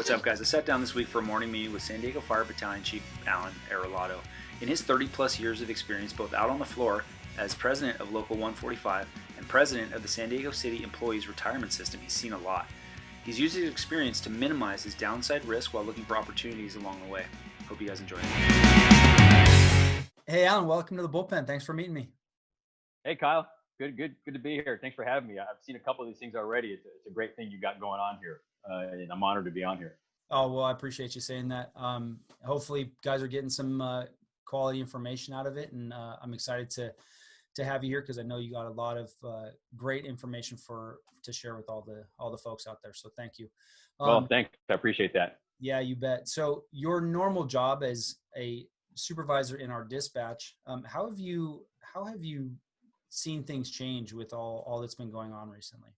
What's up, guys? I sat down this week for a morning meeting with San Diego Fire Battalion Chief Alan Arrollado. In his 30-plus years of experience, both out on the floor as president of Local 145 and president of the San Diego City Employees Retirement System, he's seen a lot. He's used his experience to minimize his downside risk while looking for opportunities along the way. Hope you guys enjoy it. Hey, Alan, welcome to the bullpen. Thanks for meeting me. Hey, Kyle. Good to be here. Thanks for having me. I've seen a couple of these things already. It's a great thing you got going on here, and I'm honored to be on here. Oh, well, I appreciate you saying that. Hopefully guys are getting some quality information out of it, and I'm excited to have you here because I know you got a lot of great information to share with all the folks out there. So thank you. Well, thanks. I appreciate that. Yeah, you bet. So your normal job as a supervisor in our dispatch, how have you seen things change with all that's been going on recently?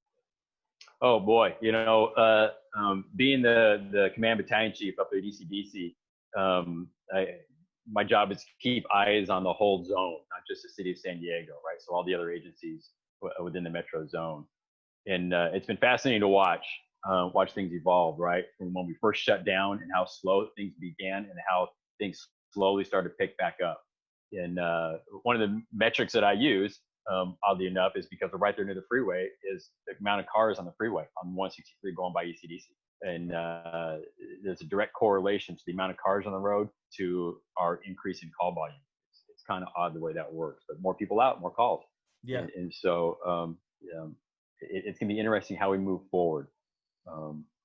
Oh boy, being the command battalion chief up at ECDC, my job is to keep eyes on the whole zone, not just the city of San Diego, right? So all the other agencies within the metro zone, and it's been fascinating to watch things evolve, right? From when we first shut down and how slow things began and how things slowly started to pick back up. And one of the metrics that I use, oddly enough, is because we're right there near the freeway, is the amount of cars on the freeway on 163 going by ECDC. And there's a direct correlation to the amount of cars on the road to our increase in call volume. It's kind of odd the way that works, but more people out, more calls. Yeah. And so it's going to be interesting how we move forward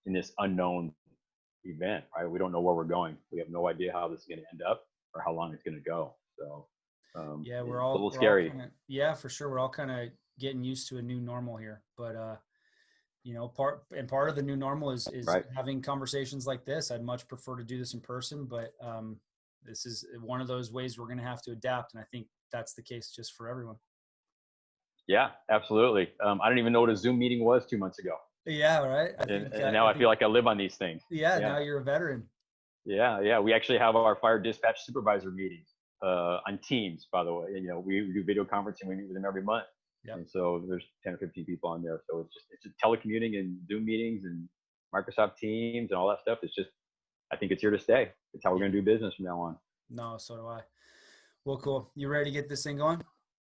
in this unknown event, right? We don't know where we're going. We have no idea how this is going to end up or how long it's going to go. So yeah, we're all a little scary. Yeah, for sure. We're all kind of getting used to a new normal here, but part of the new normal is right. having conversations like this. I'd much prefer to do this in person, but this is one of those ways we're going to have to adapt. And I think that's the case just for everyone. Yeah, absolutely. I didn't even know what a Zoom meeting was 2 months ago. Yeah. Right. And now I feel like I live on these things. Yeah. Now you're a veteran. Yeah. We actually have our fire dispatch supervisor meetings on Teams, by the way. And, we do video conferencing. We meet with them every month. Yep. And so there's 10 or 15 people on there. So it's just telecommuting and Zoom meetings and Microsoft Teams and all that stuff. It's just, I think it's here to stay. It's how we're going to do business from now on. No, so do I. Well, cool. You ready to get this thing going?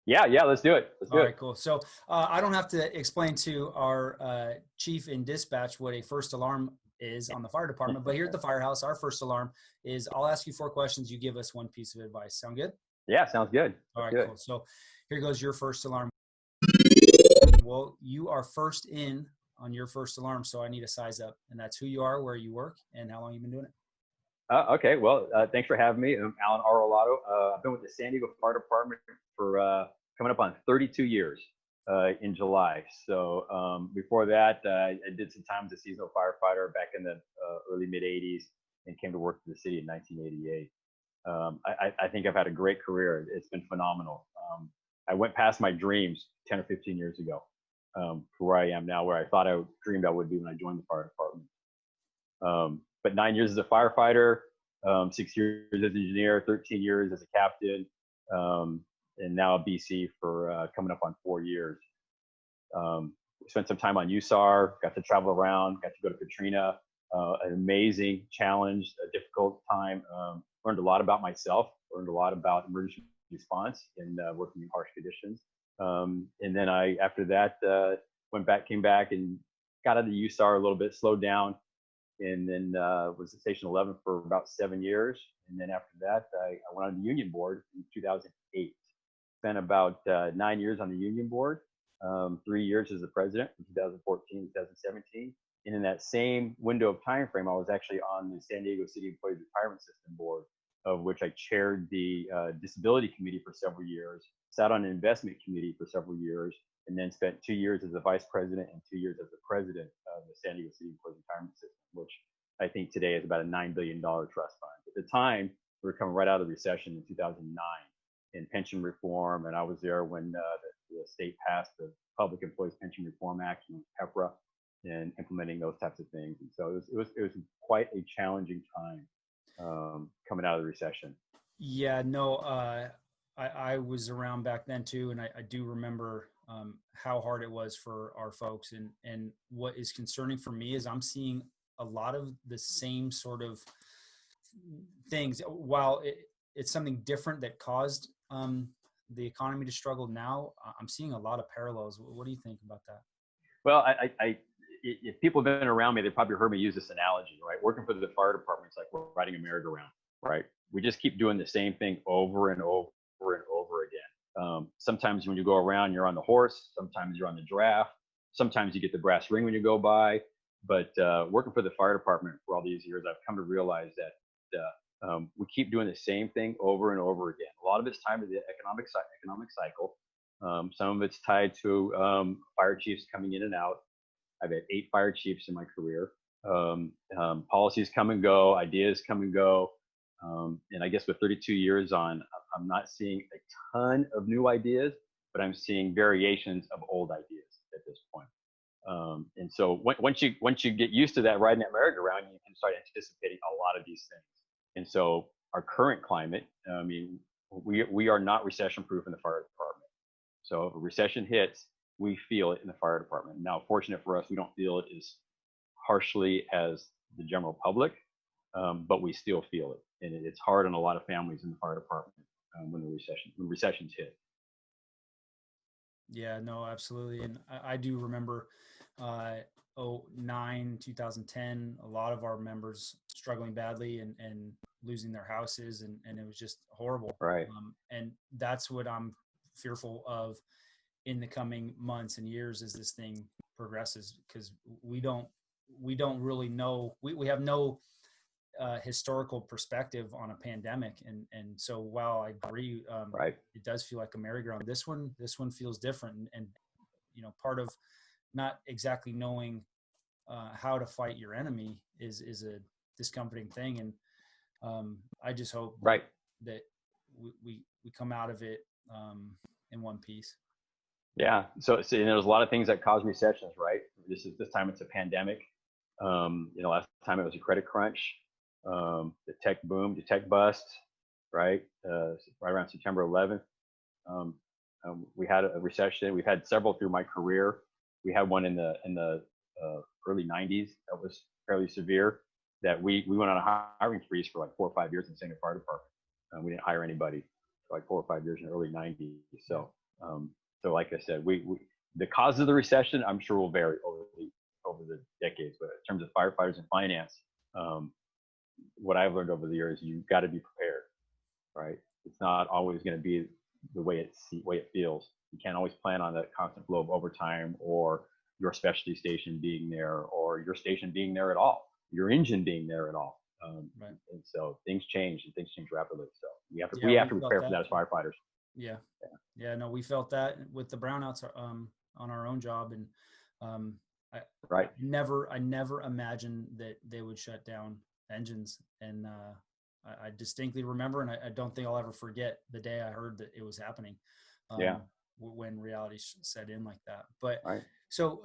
Yeah. Let's do it. All right, cool. So I don't have to explain to our chief in dispatch what a first alarm is on the fire department, but here at the FIREhouse, our first alarm is I'll ask you 4 questions. You give us 1 piece of advice. Sound good? Yeah, sounds good. All right, good. Cool. So here goes your first alarm. Well, you are first in on your first alarm, so I need a size up, and that's who you are, where you work, and how long you've been doing it. Okay. Well, thanks for having me. I'm Alan Arrollado. I've been with the San Diego Fire Department for coming up on 32 years in July. So before that, I did some time as a seasonal firefighter back in the early mid 80s and came to work for the city in 1988. I think I've had a great career. It's been phenomenal. I went past my dreams 10 or 15 years ago to where I am now, where I thought I dreamed I would be when I joined the fire department. But 9 years as a firefighter, 6 years as an engineer, 13 years as a captain, and now a BC for coming up on 4 years. Spent some time on USAR, got to travel around, got to go to Katrina, an amazing challenge, a difficult time. Learned a lot about myself, learned a lot about emergency response and working in harsh conditions. And then after that, came back and got out of the USAR a little bit, slowed down, and then was at Station 11 for about 7 years. And then after that, I went on the union board in 2008. Spent about 9 years on the union board, 3 years as the president from 2014 to 2017. And in that same window of time frame, I was actually on the San Diego City Employees Retirement System board, of which I chaired the disability committee for several years, sat on an investment committee for several years, and then spent 2 years as the vice president and 2 years as the president of the San Diego City Employees Retirement System, which I think today is about a $9 billion trust fund. At the time, we were coming right out of the recession in 2009 in pension reform, and I was there when the state passed the Public Employees Pension Reform Act, PEPRA, and implementing those types of things. And so it was quite a challenging time coming out of the recession. Yeah, no, I was around back then too, and I do remember how hard it was for our folks. And what is concerning for me is I'm seeing a lot of the same sort of things. While it's something different that caused the economy to struggle now, I'm seeing a lot of parallels. What do you think about that? Well, if people have been around me, they probably heard me use this analogy, right? Working for the fire department, it's like we're riding a merry-go-round, right? We just keep doing the same thing over and over and over again. Sometimes when you go around, you're on the horse. Sometimes you're on the giraffe. Sometimes you get the brass ring when you go by. But working for the fire department for all these years, I've come to realize that we keep doing the same thing over and over again. A lot of it's tied to the economic cycle. Some of it's tied to fire chiefs coming in and out. I've had 8 fire chiefs in my career. Policies come and go, ideas come and go. And I guess with 32 years on, I'm not seeing a ton of new ideas, but I'm seeing variations of old ideas at this point. And so once you get used to that riding that merry-go-round, you can start anticipating a lot of these things. And so our current climate, I mean, we are not recession-proof in the fire department. So if a recession hits, we feel it in the fire department. Now, fortunate for us, we don't feel it as harshly as the general public, but we still feel it. And it's hard on a lot of families in the fire department when recessions hit. Yeah, no, absolutely. And I do remember 2009, 2010, a lot of our members struggling badly and losing their houses. And it was just horrible. Right. And that's what I'm fearful of in the coming months and years as this thing progresses, because we don't really know. We have no historical perspective on a pandemic, and so while I agree, right, it does feel like a merry-go-round. This one feels different, and part of not exactly knowing how to fight your enemy is a discomforting thing, and I just hope that we come out of it in one piece. Yeah. So there's a lot of things that cause recessions, right? This time it's a pandemic. Last time it was a credit crunch. The tech boom, the tech bust, right? Right around September 11th. We had a recession. We've had several through my career. We had one in the early 90s that was fairly severe. That we went on a hiring freeze for like 4 or 5 years in the San Diego Fire Department. We didn't hire anybody for like 4 or 5 years in the early 90s. So like I said, the cause of the recession, I'm sure will vary over the decades. But in terms of firefighters and finance, what I've learned over the years, you've got to be prepared, right? It's not always going to be the way it feels. You can't always plan on that constant flow of overtime, or your specialty station being there, or your station being there at all, your engine being there at all. Right. And so things change, and things change rapidly. So we have to prepare for that as firefighters. Yeah. No, we felt that with the brownouts on our own job, and I never imagined that they would shut down engines, and I distinctly remember, and I don't think I'll ever forget the day I heard that it was happening. When reality set in like that. But so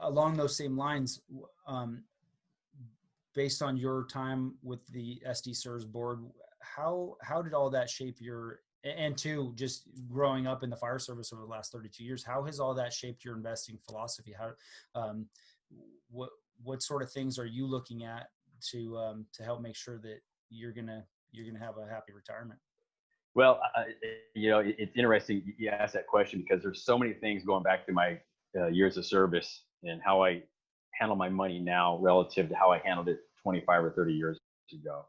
along those same lines, based on your time with the SD-CERS board, how did all that shape your, and two, just growing up in the fire service over the last 32 years, how has all that shaped your investing philosophy? How, what sort of things are you looking at to help make sure that you're gonna have a happy retirement? Well, it's interesting you asked that question, because there's so many things going back to my years of service and how I handle my money now relative to how I handled it 25 or 30 years ago.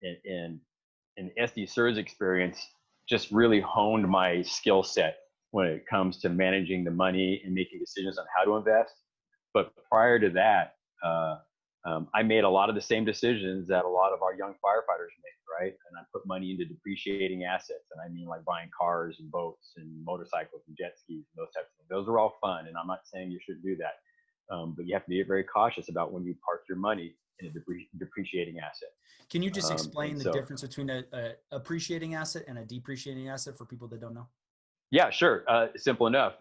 And SD-CERS experience just really honed my skill set when it comes to managing the money and making decisions on how to invest. But prior to that, I made a lot of the same decisions that a lot of our young firefighters make, right? And I put money into depreciating assets. And I mean, like buying cars and boats and motorcycles and jet skis and those types of things. Those are all fun. And I'm not saying you shouldn't do that. But you have to be very cautious about when you park your money in a depreciating asset. Can you just explain the difference between a appreciating asset and a depreciating asset for people that don't know? Yeah, sure. Simple enough.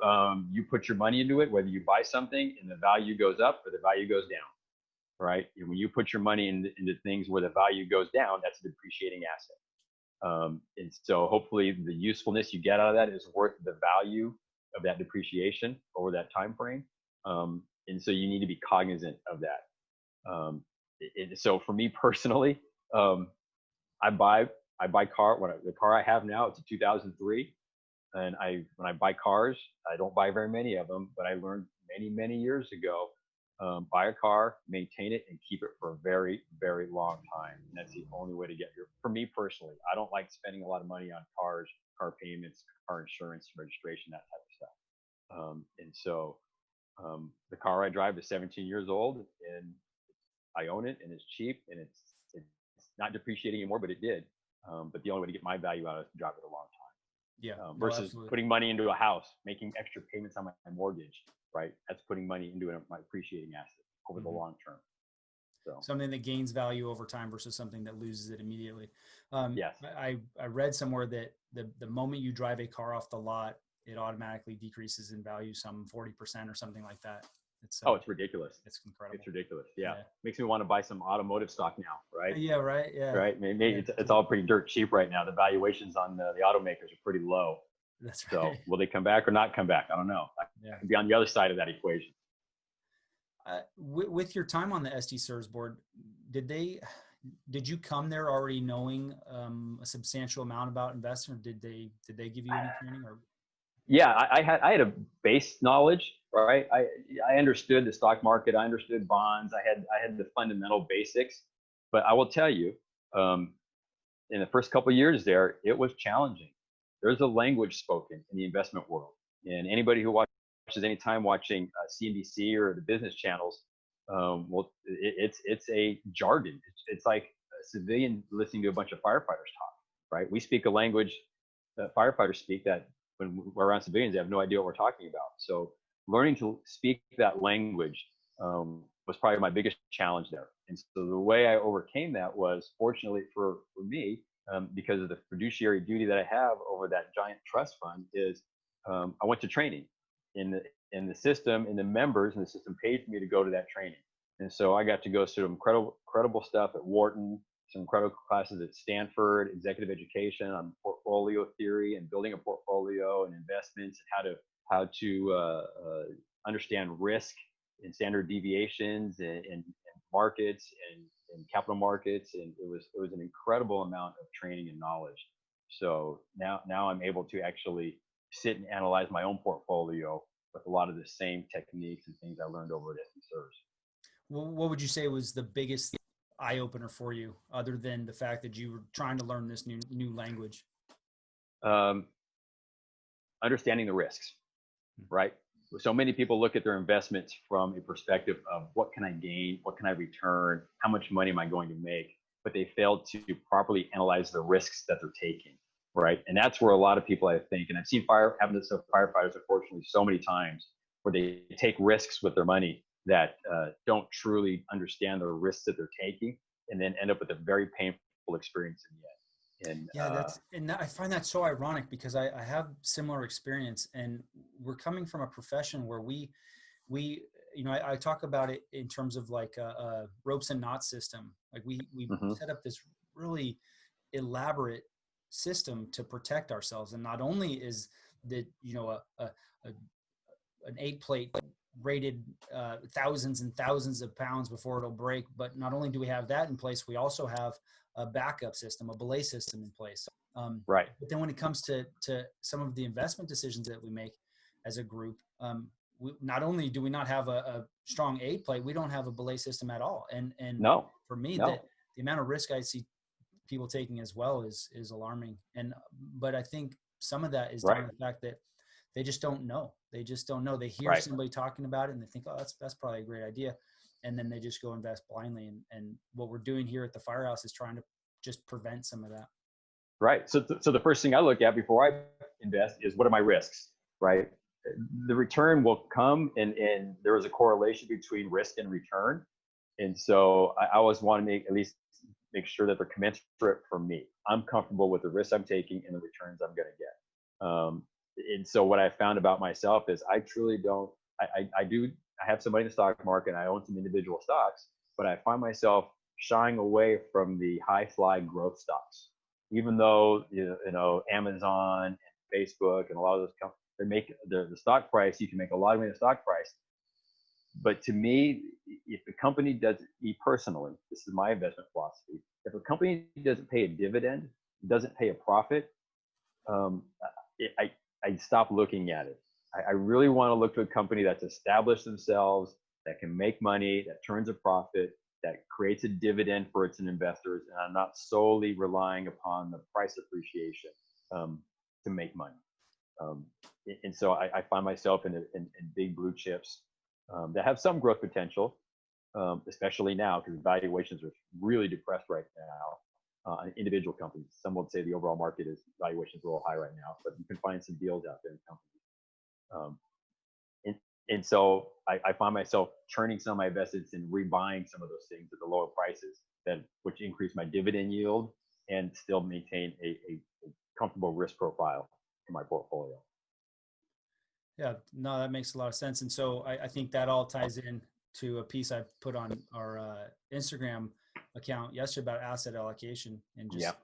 You put your money into it, whether you buy something and the value goes up or the value goes down, right? And when you put your money into things where the value goes down, that's a depreciating asset. And so hopefully the usefulness you get out of that is worth the value of that depreciation over that time frame. And so you need to be cognizant of that. So for me personally, I buy the car I have now, it's a 2003. And when I buy cars, I don't buy very many of them, but I learned many years ago, buy a car, maintain it, and keep it for a very, very long time. And that's the only way to get here. For me personally, I don't like spending a lot of money on cars, car payments, car insurance, registration, that type of stuff. And so the car I drive is 17 years old, and I own it, and it's cheap, and it's not depreciating anymore, but it did. But the only way to get my value out is to drive it a long time. Yeah. Versus putting money into a house, making extra payments on my mortgage, right? That's putting money into my appreciating asset over the long term. So something that gains value over time versus something that loses it immediately. Yes. I read somewhere that the moment you drive a car off the lot, it automatically decreases in value some 40% or something like that. It's ridiculous. It's incredible. It's ridiculous. Yeah. Makes me want to buy some automotive stock now, right? Yeah, right. Yeah. Right. Maybe it's all pretty dirt cheap right now. The valuations on the automakers are pretty low. That's right. So will they come back or not come back? I don't know. I can be on the other side of that equation. With your time on the SD Serves board, did you come there already knowing a substantial amount about investing, or did they give you any training? Or yeah, I had a base knowledge, right? I understood the stock market, I understood bonds, I had the fundamental basics, but I will tell you, in the first couple of years there, it was challenging. There's a language spoken in the investment world, and anybody who watches any time watching CNBC or the business channels, it's a jargon. It's like a civilian listening to a bunch of firefighters talk, right? We speak a language that firefighters speak that when we're around civilians, they have no idea what we're talking about. So learning to speak that language was probably my biggest challenge there. And so the way I overcame that was, fortunately for me, because of the fiduciary duty that I have over that giant trust fund, is I went to training in the system, and the members in the system paid for me to go to that training. And so I got to go through incredible stuff at Wharton, some incredible classes at Stanford, executive education on portfolio theory and building a portfolio and investments, and how to understand risk and standard deviations and markets and capital markets. And it was an incredible amount of training and knowledge. So now I'm able to actually sit and analyze my own portfolio with a lot of the same techniques and things I learned over at SD Serves. Well, what would you say was the biggest eye opener for you, other than the fact that you were trying to learn this new language? Understanding the risks, right? So many people look at their investments from a perspective of what can I gain, what can I return, how much money am I going to make, but they fail to properly analyze the risks that they're taking, right? And that's where a lot of people, I think, and I've seen happen to firefighters, unfortunately, so many times, where they take risks with their money that don't truly understand the risks that they're taking, and then end up with a very painful experience in the end. And and I find that so ironic, because I have similar experience, and we're coming from a profession where we I talk about it in terms of like a ropes and knots system. Like we set up this really elaborate system to protect ourselves, and not only is that an 8-plate rated thousands and thousands of pounds before it'll break, but not only do we have that in place, we also have a backup system, a belay system in place. Right. But then when it comes to some of the investment decisions that we make as a group, not only do we not have a strong 8-plate, we don't have a belay system at all. And no, for me, that the amount of risk I see people taking as well is alarming. But I think some of that is down to the fact that they just don't know. They just don't know. They hear somebody talking about it and they think, oh, that's probably a great idea. And then they just go invest blindly. And what we're doing here at the FIREhouse is trying to just prevent some of that. Right. So the first thing I look at before I invest is, what are my risks, right? The return will come, and there is a correlation between risk and return. And so I always want to make sure that they're commensurate for me. I'm comfortable with the risks I'm taking and the returns I'm going to get. And so what I found about myself is I truly don't, I have somebody in the stock market, and I own some individual stocks, but I find myself shying away from the high fly growth stocks, even though, Amazon and Facebook and a lot of those companies, they make the stock price, you can make a lot of money in the stock price. but to me, if a company doesn't, me personally, this is my investment philosophy. If a company doesn't pay a dividend, doesn't pay a profit, um, I stop looking at it. I really want to look to a company that's established themselves, that can make money, that turns a profit, that creates a dividend for its investors, and I'm not solely relying upon the price appreciation to make money. And so I find myself in big blue chips that have some growth potential, especially now because valuations are really depressed right now on individual companies. Some would say the overall market is valuations are a little high right now, but you can find some deals out there in companies. And so I find myself turning some of my investments and rebuying some of those things at the lower prices, which increase my dividend yield and still maintain a comfortable risk profile in my portfolio. Yeah, no, that makes a lot of sense. And so I think that all ties in to a piece I put on our Instagram account yesterday about asset allocation and just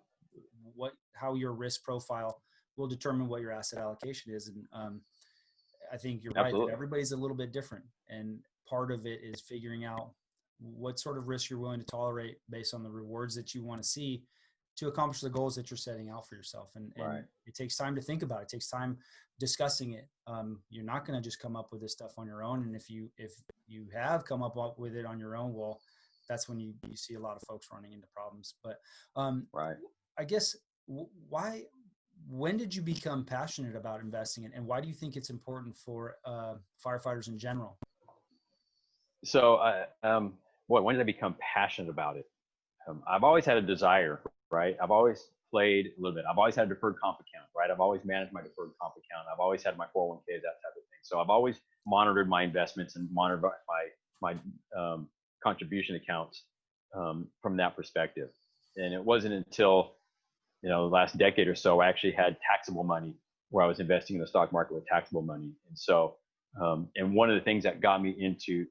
how your risk profile will determine what your asset allocation is. And I think you're right that everybody's a little bit different. And part of it is figuring out what sort of risk you're willing to tolerate based on the rewards that you want to see to accomplish the goals that you're setting out for yourself. And it takes time to think about it. It takes time discussing it. You're not going to just come up with this stuff on your own. And if you have come up with it on your own, well, that's when you see a lot of folks running into problems. But I guess when did you become passionate about investing, and why do you think it's important for firefighters in general? So, when did I become passionate about it? I've always had a desire, right? I've always played a little bit. I've always had a deferred comp account, right? I've always managed my deferred comp account. I've always had my 401ks, that type of thing. So I've always monitored my investments and monitored my contribution accounts from that perspective. And it wasn't until the last decade or so I actually had taxable money where I was investing in the stock market with taxable money. And so, and one of the things that got me into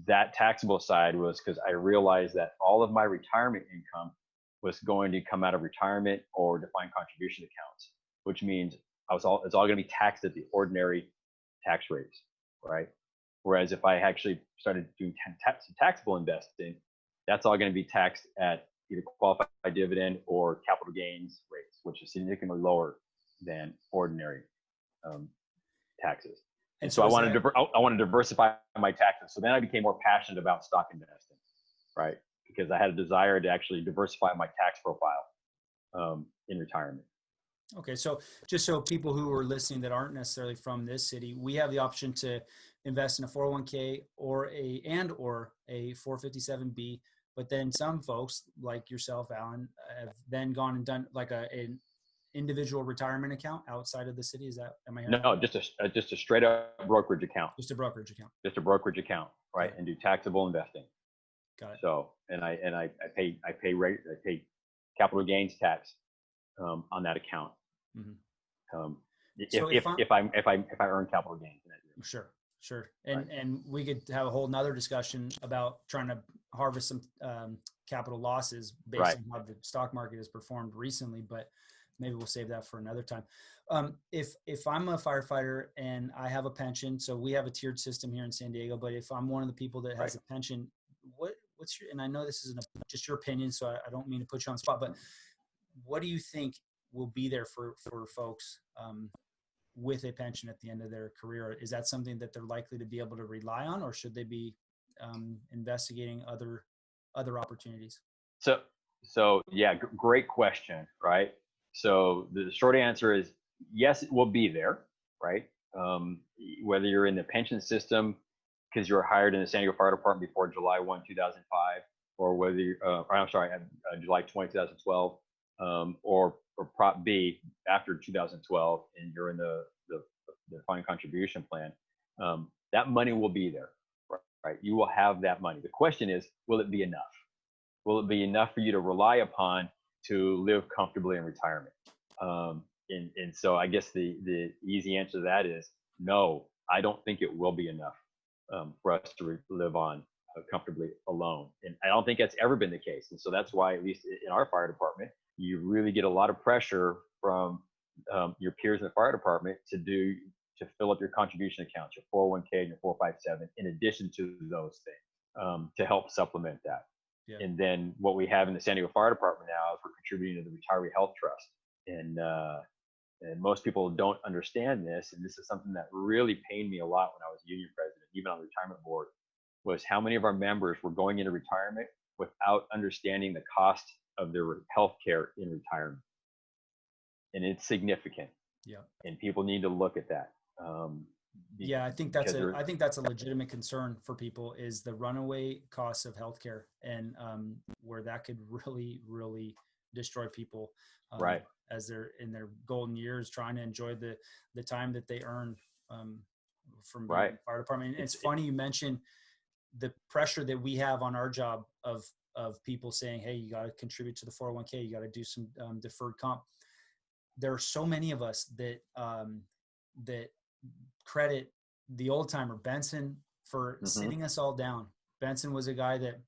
that taxable side was because I realized that all of my retirement income was going to come out of retirement or defined contribution accounts, which means it's all going to be taxed at the ordinary tax rates, right? Whereas if I actually started doing taxable investing, that's all going to be taxed at either qualified dividend or capital gains rates, which is significantly lower than ordinary taxes. And so I wanted to diversify my taxes. So then I became more passionate about stock investing, right? Because I had a desire to actually diversify my tax profile in retirement. Okay, so just so people who are listening that aren't necessarily from this city, we have the option to invest in a 401k or a 457B. But then some folks like yourself, Alan, have then gone and done like an individual retirement account outside of the city. Is that, am I hearing? No, just a straight up brokerage account. Just a brokerage account. Just a brokerage account, right? Okay. And do taxable investing. Got it. So, and I pay capital gains tax on that account. Mm-hmm. If I earn capital gains in it. Sure. And we could have a whole nother discussion about trying to harvest some capital losses based on how the stock market has performed recently, but maybe we'll save that for another time. If I'm a firefighter and I have a pension, so we have a tiered system here in San Diego, but if I'm one of the people that has a pension, what's your, and I know this isn't just your opinion, so I don't mean to put you on the spot, but what do you think will be there for folks with a pension at the end of their career? Is that something that they're likely to be able to rely on, or should they be investigating other opportunities? So yeah, great question, right? So the short answer is yes, it will be there, right? Whether you're in the pension system because you're hired in the San Diego Fire Department before July 1, 2005, or whether you, July 20, 2012, or Prop B after 2012, and you're in the defined contribution plan, that money will be there, right? You will have that money. The question is, will it be enough? Will it be enough for you to rely upon to live comfortably in retirement? And so I guess the easy answer to that is no, I don't think it will be enough for us to live on comfortably alone. And I don't think that's ever been the case. And so that's why, at least in our fire department, you really get a lot of pressure from your peers in the fire department to do to fill up your contribution accounts, your 401k and your 457, in addition to those things, to help supplement that. Yeah. And then what we have in the San Diego Fire Department now is we're contributing to the Retiree Health Trust. And most people don't understand this. And this is something that really pained me a lot when I was union president, even on the retirement board, was how many of our members were going into retirement without understanding the cost of their health care in retirement. And it's significant. Yeah. And people need to look at that. Yeah, I think that's a legitimate concern for people, is the runaway costs of healthcare, and where that could really, really destroy people, right, as they're in their golden years, trying to enjoy the time that they earned from being in the fire department. And it's funny you mentioned the pressure that we have on our job of people saying, hey, you got to contribute to the 401k, you got to do some deferred comp. There are so many of us that that credit the old timer Benson for sitting us all down. Benson was a guy that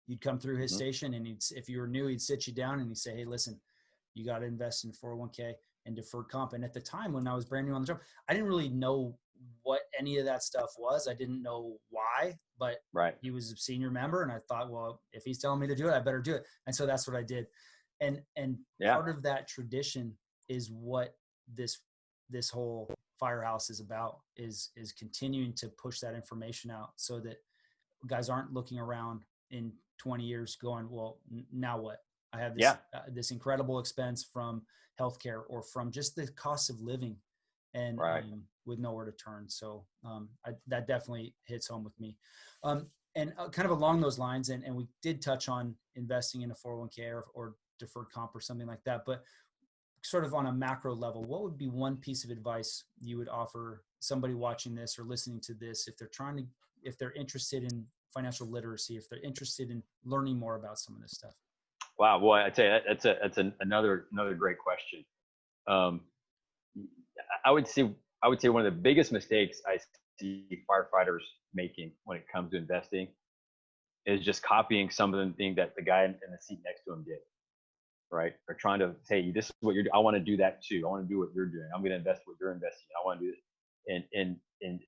you'd come through his station, and if you were new, he'd sit you down and he'd say, hey, listen, you got to invest in 401k and deferred comp. And at the time when I was brand new on the job, I didn't really know what any of that stuff was. I didn't know why, but he was a senior member, and I thought, well, if he's telling me to do it, I better do it. And so that's what I did. And part of that tradition is what this whole FIREhouse is about, is continuing to push that information out so that guys aren't looking around in 20 years going, well, now what? I have this this incredible expense from healthcare or from just the cost of living, and with nowhere to turn. So that definitely hits home with me. And kind of along those lines, and we did touch on investing in a 401k or deferred comp or something like that, but sort of on a macro level, what would be one piece of advice you would offer somebody watching this or listening to this, if they're interested in financial literacy, if they're interested in learning more about some of this stuff? Wow, boy, I'd say that's another great question. I would say one of the biggest mistakes I see firefighters making when it comes to investing is just copying some of the things that the guy in the seat next to him did. Right? Or trying to say, this is what you're doing. I want to do that too. I want to do what you're doing. I'm going to invest what you're investing. I want to do it. And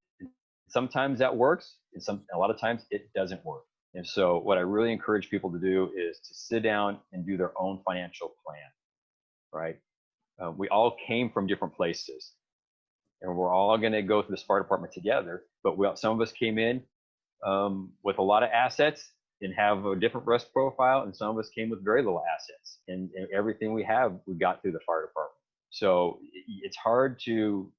sometimes that works. And a lot of times it doesn't work. And so what I really encourage people to do is to sit down and do their own financial plan. Right? We all came from different places, and we're all going to go through this fire department together. But some of us came in with a lot of assets and have a different risk profile, and some of us came with very little assets, and everything we got through the fire department. So it's hard to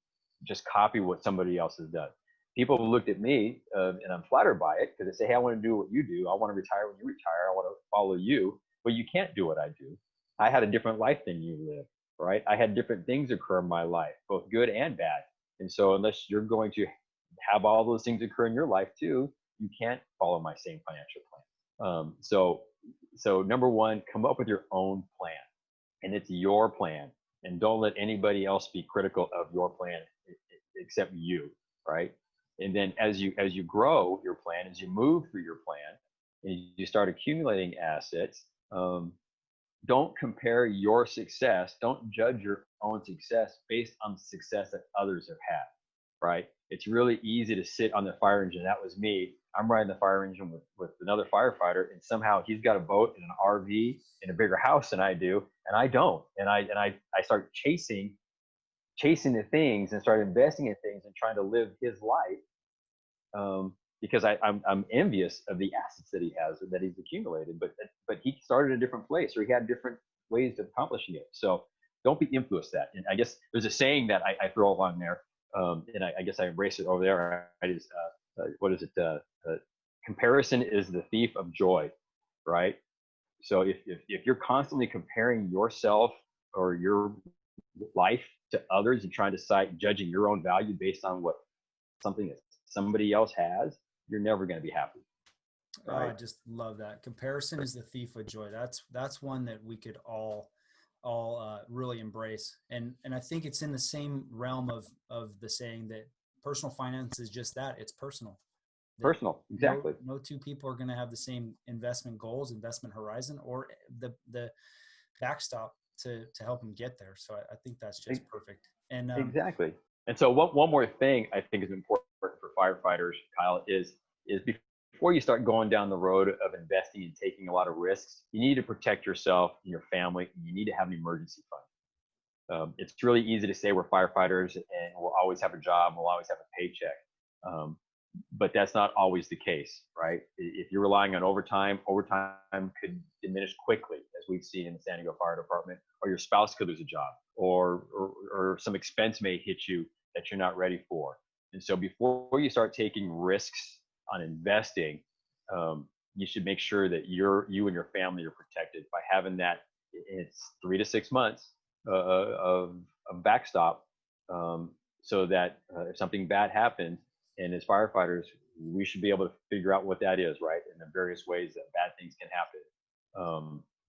just copy what somebody else has done. People have looked at me, and I'm flattered by it, because they say, hey, I want to do what you do. I want to retire when you retire. I want to follow you. But you can't do what I do. I had a different life than you live, right? I had different things occur in my life, both good and bad. And so unless you're going to have all those things occur in your life too, you can't follow my same financial plan. So number one, come up with your own plan, and it's your plan, and don't let anybody else be critical of your plan except you, right? And then as you grow your plan, as you move through your plan, and you start accumulating assets, don't compare your success. Don't judge your own success based on the success that others have had, right? It's really easy to sit on the fire engine. That was me. I'm riding the fire engine with another firefighter, and somehow he's got a boat and an RV and a bigger house than I do, and I don't. And I start chasing the things and start investing in things and trying to live his life, because I'm envious of the assets that he has, that he's accumulated. But he started a different place, or he had different ways of accomplishing it. So don't be influenced that. And I guess there's a saying that I throw along there, and I guess I embrace it over there. What is it? Comparison is the thief of joy, right? So if you're constantly comparing yourself or your life to others and trying to judging your own value based on what something that somebody else has, you're never going to be happy. Right? Oh, I just love that. Comparison is the thief of joy. That's one that we could all really embrace. And I think it's in the same realm of the saying that personal finance is just that. It's personal. Personal, exactly. No two people are going to have the same investment goals, investment horizon, or the backstop to help them get there. So I think that's just perfect. And exactly. And so one more thing I think is important for firefighters, Kyle, is before you start going down the road of investing and taking a lot of risks, you need to protect yourself and your family. And you need to have an emergency fund. It's really easy to say we're firefighters and we'll always have a job, we'll always have a paycheck. But that's not always the case, right? If you're relying on overtime could diminish quickly, as we've seen in the San Diego Fire Department, or your spouse could lose a job, or some expense may hit you that you're not ready for. And so before you start taking risks on investing, you should make sure that you and your family are protected by having that. It's 3 to 6 months of backstop, so that if something bad happens, and as firefighters, we should be able to figure out what that is, right? And the various ways that bad things can happen,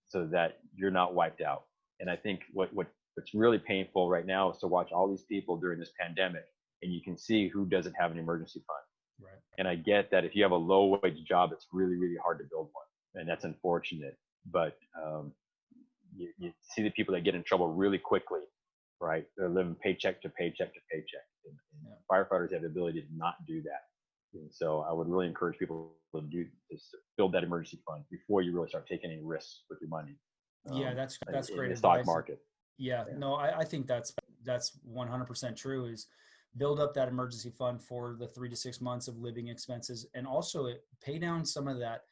so that you're not wiped out. And I think what's really painful right now is to watch all these people during this pandemic, and you can see who doesn't have an emergency fund. Right. And I get that if you have a low wage job, it's really, really hard to build one, and that's unfortunate. But you see the people that get in trouble really quickly, right? They're living paycheck to paycheck to paycheck. And firefighters have the ability to not do that. And so I would really encourage people to build that emergency fund before you really start taking any risks with your money. Yeah, that's great in the advice. stock market. Yeah, no, I think that's 100% true, is build up that emergency fund for the 3 to 6 months of living expenses, and also pay down some of that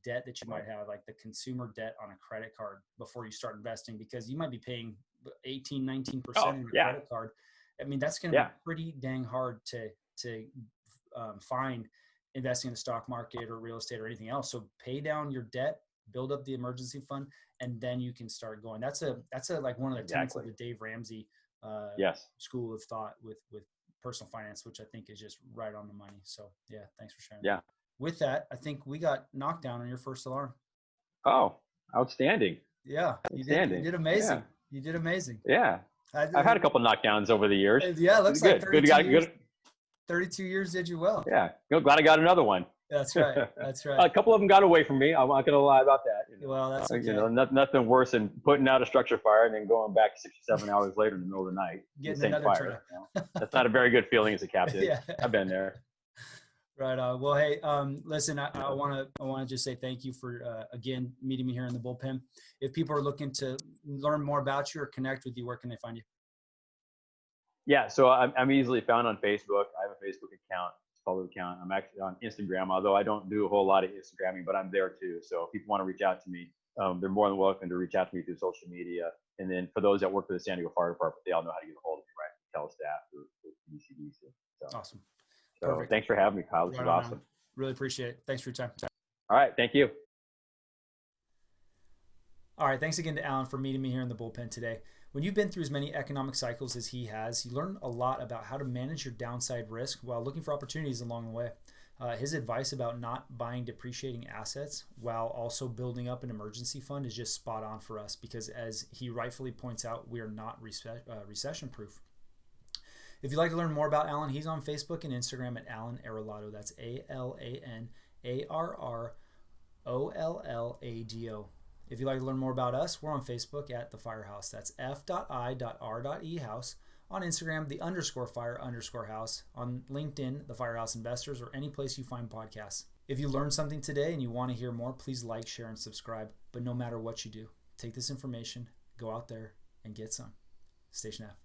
debt that you might have, like the consumer debt on a credit card, before you start investing, because you might be paying 18, 19% on your credit card. I mean, that's going to be pretty dang hard to find investing in the stock market or real estate or anything else. So pay down your debt, build up the emergency fund, and then you can start going. That's like one of the tenets of the Dave Ramsey school of thought with personal finance, which I think is just right on the money. So yeah, thanks for sharing. Yeah. With that, I think we got knocked down on your first alarm. Oh, outstanding. Yeah. You did amazing. Yeah. You did amazing. Yeah. I've had a couple knockdowns over the years. Yeah, it looks like good. 32 years did you well. Yeah. Glad I got another one. That's right. That's right. A couple of them got away from me. I'm not going to lie about that. Well, that's okay. Nothing worse than putting out a structure fire and then going back 6 or 7 hours later in the middle of the night. Getting another fire. That's not a very good feeling as a captain. Yeah. I've been there. Right. Well, hey, listen, I want to just say thank you for, again, meeting me here in the bullpen. If people are looking to learn more about you or connect with you, where can they find you? Yeah. So I'm easily found on Facebook. I have a Facebook account, follow account. I'm actually on Instagram, although I don't do a whole lot of Instagramming, but I'm there too. So if people want to reach out to me, they're more than welcome to reach out to me through social media. And then for those that work for the San Diego Fire Department, they all know how to get a hold of me, right? Telestaff or DCDC. So. Awesome. So perfect. Thanks for having me, Kyle. This was awesome. Man. Really appreciate it. Thanks for your time. All right. Thank you. All right. Thanks again to Alan for meeting me here in the bullpen today. When you've been through as many economic cycles as he has, you learn a lot about how to manage your downside risk while looking for opportunities along the way. His advice about not buying depreciating assets while also building up an emergency fund is just spot on for us, because as he rightfully points out, we are not recession proof. If you'd like to learn more about Alan, he's on Facebook and Instagram at Alan Arrollado. That's AlanArrollado. If you'd like to learn more about us, we're on Facebook at The FIREhouse. That's f.i.r.e.house. On Instagram, the _fire_house. On LinkedIn, The FIREhouse Investors, or any place you find podcasts. If you learned something today and you want to hear more, please like, share, and subscribe. But no matter what you do, take this information, go out there, and get some. Station F.